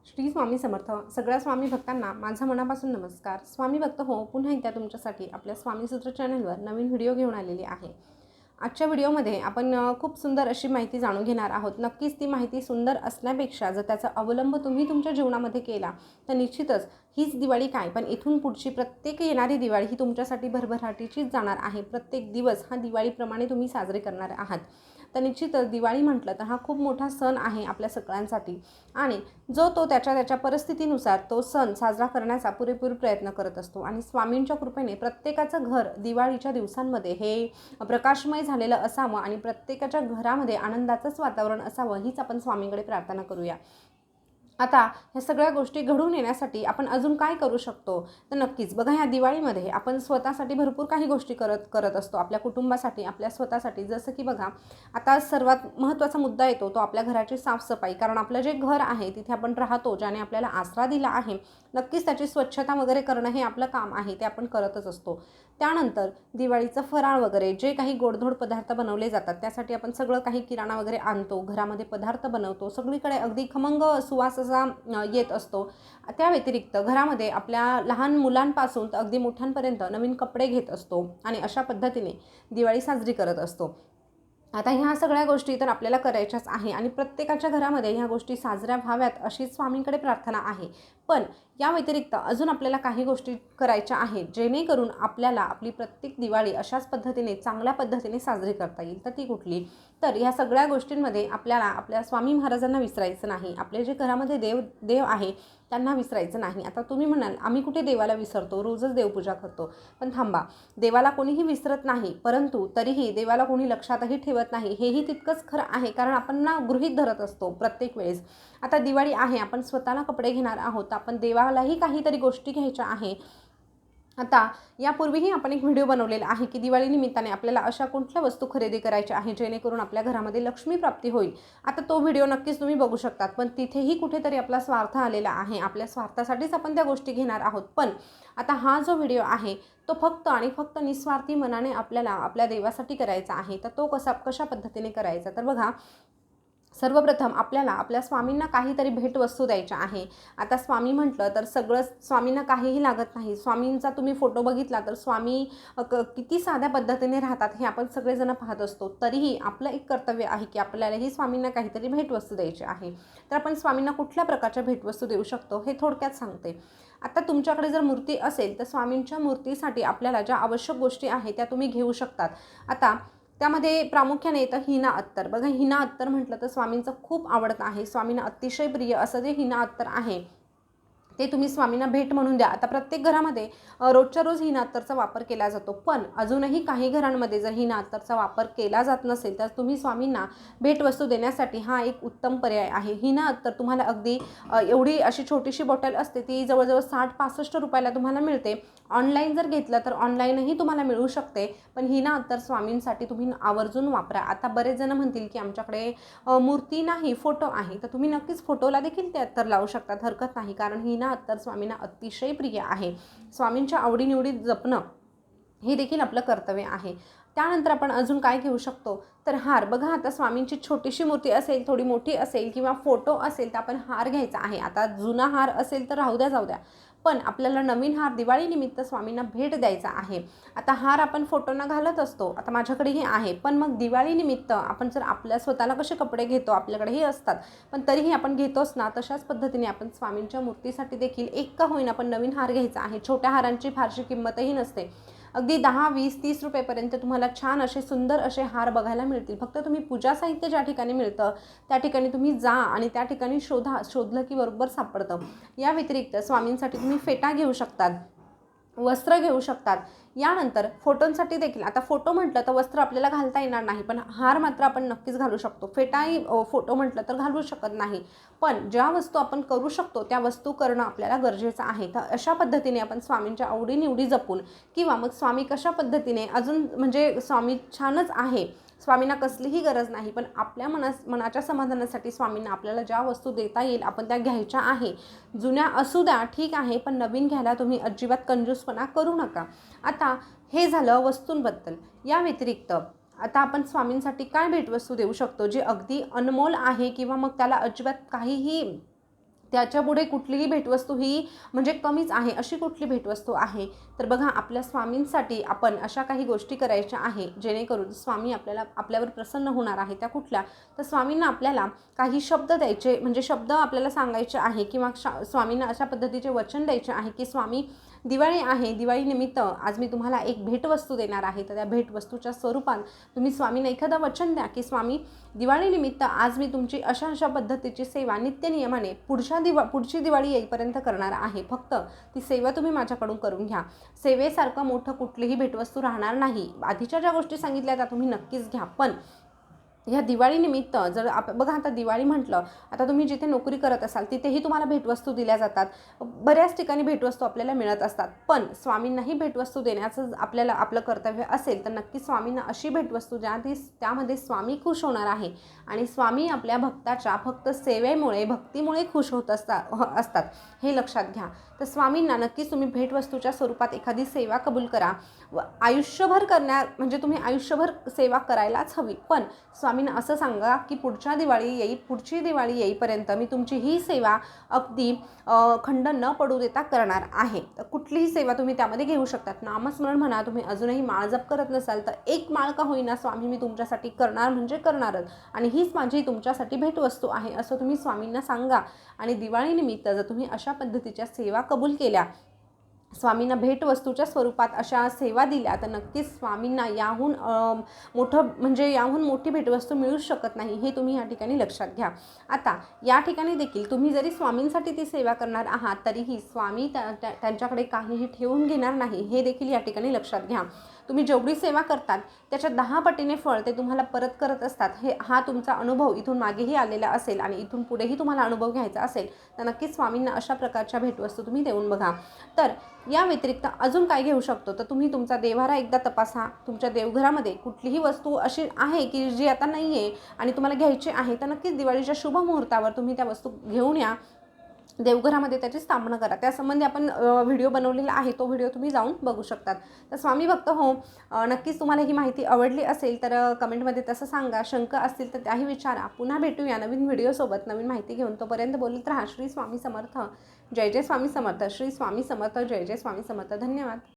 श्री स्वामी समर्थ. सगळ्या स्वामी भक्तांना माझा मनापासून नमस्कार. स्वामी भक्त हो, पुन्हा एकदा तुमच्यासाठी आपल्या स्वामी सूत्र चॅनलवर नवीन व्हिडिओ घेऊन आलेली आहे. आजच्या व्हिडिओमध्ये आपण खूप सुंदर अशी माहिती जाणून घेणार आहोत. नक्कीच ती माहिती सुंदर असण्यापेक्षा जर त्याचा अवलंब तुम्ही तुमच्या जीवनामध्ये केला तर निश्चितच हीच दिवाळी काय, पण इथून पुढची प्रत्येक येणारी दिवाळी ही तुमच्यासाठी भरभराटीचीच जाणार आहे. प्रत्येक दिवस हा दिवाळीप्रमाणे तुम्ही साजरे करणार आहात. तर निश्चितच दिवाळी म्हटलं तर हा खूप मोठा सण आहे आपल्या सगळ्यांसाठी, आणि जो तो त्याच्या परिस्थितीनुसार तो सण साजरा करण्याचा पुरेपूर प्रयत्न करत असतो. आणि स्वामींच्या कृपेने प्रत्येकाचं घर दिवाळीच्या दिवसांमध्ये हे प्रकाशमय झालेलं असावं आणि प्रत्येकाच्या घरामध्ये आनंदाचंच वातावरण असावं, हीच आपण स्वामींकडे प्रार्थना करूया. आता ह्या सगळ्या गोष्टी घडून येण्यासाठी आपण अजून काय करू शकतो, तर नक्कीच बघा, ह्या दिवाळीमध्ये आपण स्वतःसाठी भरपूर काही गोष्टी करत असतो, आपल्या कुटुंबासाठी, आपल्या स्वतःसाठी. जसं की बघा, आता सर्वात महत्त्वाचा मुद्दा येतो तो आपल्या घराची साफसफाई. कारण आपलं जे घर आहे तिथे आपण राहतो, ज्याने आपल्याला आसरा दिला आहे, नक्कीच त्याची स्वच्छता वगैरे करणं हे आपलं काम आहे, ते आपण करतच असतो. त्यानंतर दिवाळीचं फराळ वगैरे जे काही गोडधोड पदार्थ बनवले जातात त्यासाठी आपण सगळं काही किराणा वगैरे आणतो, घरामध्ये पदार्थ बनवतो, सगळीकडे अगदी खमंग सुवास असा येत असतो. त्या व्यतिरिक्त घरामध्ये आपल्या लहान मुलांपासून तर अगदी मोठ्यांपर्यंत नवीन कपडे घेत असतो आणि अशा पद्धतीने दिवाळी साजरी करत असतो. आता ह्या सगळ्या गोष्टी तर आपल्याला करायच्याच आहे आणि प्रत्येकाच्या घरामध्ये ह्या गोष्टी साजऱ्या व्हाव्यात अशी स्वामींकडे प्रार्थना आहे. पण या व्यतिरिक्त अजून आपल्याला काही गोष्टी करायच्या आहेत, जेणेकरून आपल्याला आपली प्रत्येक दिवाळी अशाच पद्धतीने चांगल्या पद्धतीने साजरी करता येईल. तर ती कुठली? तर ह्या सगळ्या गोष्टींमध्ये आपल्याला आपल्या स्वामी महाराजांना विसरायचं नाही. आपले जे घरामध्ये देव आहे त्यांना विसरायचं नाही. आता तुम्ही म्हणाल, आम्ही कुठे देवाला विसरतो, रोजच देवपूजा करतो. पण थांबा, देवाला कोणीही विसरत नाही, परंतु तरीही देवाला कोणी लक्षातही ठेवत नाही, हेही तितकंच खरं आहे. कारण आपण ना गृहीत धरत असतो प्रत्येक वेळेस. आता दिवाळी आहे, आपण स्वतःला कपडे घेणार आहोत, आपण देवालाही काहीतरी गोष्टी घ्यायच्या आहे. आता यापूर्वीही आपण एक व्हिडिओ बनवलेला आहे की दिवाळी निमित्ताने आपल्याला अशा कुठल्या वस्तू खरेदी करायच्या आहे जेणेकरून आपल्या घरामध्ये लक्ष्मी प्राप्ती होईल. आता तो व्हिडिओ नक्कीच तुम्ही बघू शकतात. पण तिथेही कुठेतरी आपला स्वार्थ आलेला आहे, आपल्या स्वार्थासाठीच आपण त्या गोष्टी घेणार आहोत. पण आता हा जो व्हिडिओ आहे तो फक्त आणि फक्त निस्वार्थी मनाने आपल्याला आपल्या देवासाठी करायचा आहे. तर तो कशा पद्धतीने करायचा, तर बघा, सर्वप्रथम आपल्याला आपल्या स्वामींना काहीतरी भेटवस्तू द्यायच्या आहे. आता स्वामी म्हटलं तर सगळं स्वामींना काहीही लागत नाही. स्वामींचा तुम्ही फोटो बघितला तर स्वामी किती साध्या पद्धतीने राहतात हे आपण सगळेजण पाहत असतो. तरीही आपलं एक कर्तव्य आहे की आपल्यालाही स्वामींना काहीतरी भेटवस्तू द्यायची आहे. तर आपण स्वामींना कुठल्या प्रकारच्या भेटवस्तू देऊ शकतो हे थोडक्यात सांगते. आता तुमच्याकडे जर मूर्ती असेल तर स्वामींच्या मूर्तीसाठी आपल्याला ज्या आवश्यक गोष्टी आहेत त्या तुम्ही घेऊ शकतात. आता त्यामध्ये प्रामुख्याने येतं हिना अत्तर. बघा, हिना अत्तर म्हटलं तर स्वामींचं खूप आवडतं आहे. स्वामींना अतिशय प्रिय असं जे हिना अत्तर आहे ते तुम्ही स्वामींना भेट म्हणून द्या. आता प्रत्येक घरामध्ये रोजच्या रोज हिना अत्तरचा वापर केला जातो, पण अजूनही काही घरांमध्ये जर हिना अत्तरचा वापर केला जात नसेल तर तुम्ही स्वामींना भेटवस्तू देण्यासाठी हा एक उत्तम पर्याय आहे. हिना अत्तर तुम्हाला अगदी एवढी अशी छोटीशी बॉटल असते, ती जवळजवळ 60-65 रुपयाला तुम्हाला मिळते. ऑनलाईन जर घेतलं तर ऑनलाईनही तुम्हाला मिळू शकते. पण हिना अत्तर स्वामींसाठी तुम्ही आवर्जून वापरा. आता बरेच जण म्हणतील की आमच्याकडे मूर्ती नाही, फोटो आहे, तर तुम्ही नक्कीच फोटोला देखील ते अत्तर लावू शकतात, हरकत नाही. कारण हिना अत्तर स्वामींना अतिशय प्रिय आहे. स्वामींच्या आवडीनिवडी जपणं हे देखील आपलं कर्तव्य आहे. त्यानंतर आपण अजून काय घेऊ शकतो, तर हार. बघा, आता स्वामींची छोटीशी मूर्ती असेल, थोडी मोठी असेल किंवा फोटो असेल तर आपण हार घ्यायचा आहे. आता जुना हार असेल तर राहू द्या, जाऊ द्या, पण आपल्याला नवीन हार दिवाळीनिमित्त स्वामींना भेट द्यायचा आहे. आता हार आपण फोटोंना घालत असतो, आता माझ्याकडेही आहे, पण मग दिवाळीनिमित्त आपण जर आपल्या स्वतःला कसे कपडे घेतो, आपल्याकडेही असतात, पण तरीही आपण घेतोच ना, तशाच पद्धतीने आपण स्वामींच्या मूर्तीसाठी देखील एक का होईना पण नवीन हार घ्यायचा आहे. छोट्या हारांची फारशी किंमतही नसते, अगदी 10, 20, 30 रुपयेपर्यंत तुम्हाला छान असे सुंदर असे हार बघायला मिळतील. फक्त तुम्ही पूजा साहित्य ज्या ठिकाणी मिळतं त्या ठिकाणी तुम्ही जा आणि त्या ठिकाणी शोधलं की बरोबर सापडतं. या व्यतिरिक्त स्वामींसाठी तुम्ही फेटा घेऊ शकतात, वस्त्र घेऊ शकतात. यानंतर फोटोंसाठी देखील, आता फोटो म्हटलं तर वस्त्र आपल्याला घालता येणार नाही, पण हार मात्र आपण नक्कीच घालू शकतो. फेटाही फोटो म्हटलं तर घालू शकत नाही, पण ज्या वस्तू आपण करू शकतो त्या वस्तू करणं आपल्याला गरजेचं आहे. तर अशा पद्धतीने आपण स्वामींच्या आवडीनिवडी जपून, किंवा मग स्वामी कशा पद्धतीने अजून, म्हणजे स्वामी छानच आहे, स्वामींना कसलीही गरज नाही, पण आपल्या मनाच्या समाधानासाठी स्वामींना आपल्याला ज्या वस्तू देता येईल आपण त्या घ्यायच्या आहे. जुन्या असू द्या, ठीक आहे, पण नवीन घ्यायला तुम्ही अजिबात कंजूसपणा करू नका. आता हे झालं वस्तूंबद्दल. या व्यतिरिक्त आता आपण स्वामींसाठी काय भेटवस्तू देऊ शकतो जे अगदी अनमोल आहे, किंवा मग त्याला अजिबात काहीही त्याच्यापुढे कुठलीही भेटवस्तू ही म्हणजे कमीच आहे अशी कुठली भेटवस्तू आहे? तर बघा, आपल्या स्वामींसाठी आपण अशा काही गोष्टी करायच्या आहे जेणेकरून स्वामी आपल्यावर प्रसन्न होणार आहे. त्या कुठल्या? तर स्वामींना आपल्याला काही शब्द द्यायचे, म्हणजे शब्द आपल्याला सांगायचे आहे किंवा स्वामींना अशा पद्धतीचे वचन द्यायचे आहे की स्वामी, दिवाळी आहे, दिवाळीनिमित्त आज मी तुम्हाला एक भेटवस्तू देणार आहे. तर त्या भेटवस्तूच्या स्वरूपात तुम्ही स्वामींना एखादं वचन द्या की स्वामी, दिवाळीनिमित्त आज मी तुमची अशा अशा पद्धतीची सेवा नित्यनियमाने पुढची दिवाळी येईपर्यंत करणार आहे. फक्त ती सेवा तुम्ही माझ्याकडून करून घ्या. सेवेसारखं मोठं कुठलीही भेटवस्तू राहणार नाही. आधीच्या ज्या गोष्टी सांगितल्या त्या तुम्ही नक्कीच घ्या, पण ह्या दिवाळीनिमित्त जर बघा, आता दिवाळी म्हटलं, आता तुम्ही जिथे नोकरी करत असाल तिथेही तुम्हाला भेटवस्तू दिल्या जातात. बऱ्याच ठिकाणी भेटवस्तू आपल्याला मिळत असतात. पण स्वामींनाही भेटवस्तू देण्याचं आपलं कर्तव्य असेल तर नक्की स्वामींना अशी भेटवस्तू द्या त्यामध्ये स्वामी खुश होणार आहे. आणि स्वामी आपल्या भक्ताच्या फक्त सेवेमुळे, भक्तीमुळे खुश होत असतात हे लक्षात घ्या. तर स्वामींना नक्कीच तुम्ही भेटवस्तूच्या स्वरूपात एखादी सेवा कबूल करा. आयुष्यभर म्हणजे तुम्ही आयुष्यभर सेवा करायलाच हवी. पण स्वामींना असं सांगा की पुढची दिवाळी येईपर्यंत मी तुमची ही सेवा अगदी खंड न पडू देता करणार आहे. तर कुठलीही सेवा तुम्ही त्यामध्ये घेऊ शकतात. नामस्मरण म्हणा, तुम्ही अजूनही माळ जप करत नसाल तर एक माळ का होईना स्वामी मी तुमच्यासाठी करणार म्हणजे करणारच, आणि हीच माझी तुमच्यासाठी भेटवस्तू आहे असं तुम्ही स्वामींना सांगा. आणि दिवाळीनिमित्त जर तुम्ही अशा पद्धतीच्या सेवा कबूल केल्या, स्वामींना भेटवस्तूच्या स्वरूपात अशा सेवा दिल्या, तर नक्कीच स्वामींना याहून मोठी भेटवस्तू मिळू शकत नाही हे तुम्ही या ठिकाणी लक्षात घ्या. आता या ठिकाणी देखील तुम्ही जरी स्वामींसाठी ती सेवा करणार आहात तरीही स्वामी त्यांच्याकडे काहीही ठेवून घेणार नाही हे देखील या ठिकाणी लक्षात घ्या. तुम्ही जेवढी सेवा करतात त्याच्या 10 पटीने फळ ते तुम्हाला परत करत असतात. हा तुमचा अनुभव इथून मागेही आलेला असेल आणि इथून पुढेही तुम्हाला अनुभव घ्यायचा असेल तर नक्कीच स्वामींना अशा प्रकारच्या भेटवस्तू तुम्ही देऊन बघा. तर या व्यतिरिक्त अजून काय घेऊ शकतो, तर तुम्ही तुमचा देव्हारा एकदा तपासा. तुमच्या देवघरामध्ये कुठलीही वस्तू अशी आहे की जी आता नाही आहे आणि तुम्हाला घ्यायची आहे, तर नक्कीच दिवाळीच्या शुभ मुहूर्तावर तुम्ही त्या वस्तू घेऊन या, देवघरामध्ये त्याची स्थापना करा. त्यासंबंधी आपण व्हिडिओ बनवलेला आहे, तो व्हिडिओ तुम्ही जाऊन बघू शकतात. तर स्वामी भक्त हो, नक्कीच तुम्हाला ही माहिती आवडली असेल तर कमेंटमध्ये तसं सांगा. शंका असतील तर त्याही विचारा. पुन्हा भेटूया नवीन व्हिडिओसोबत, नवीन माहिती घेऊन. तोपर्यंत बोलत राहा. श्री स्वामी समर्थ. जय जय स्वामी समर्थ. श्री स्वामी समर्थ. जय जय स्वामी समर्थ. धन्यवाद.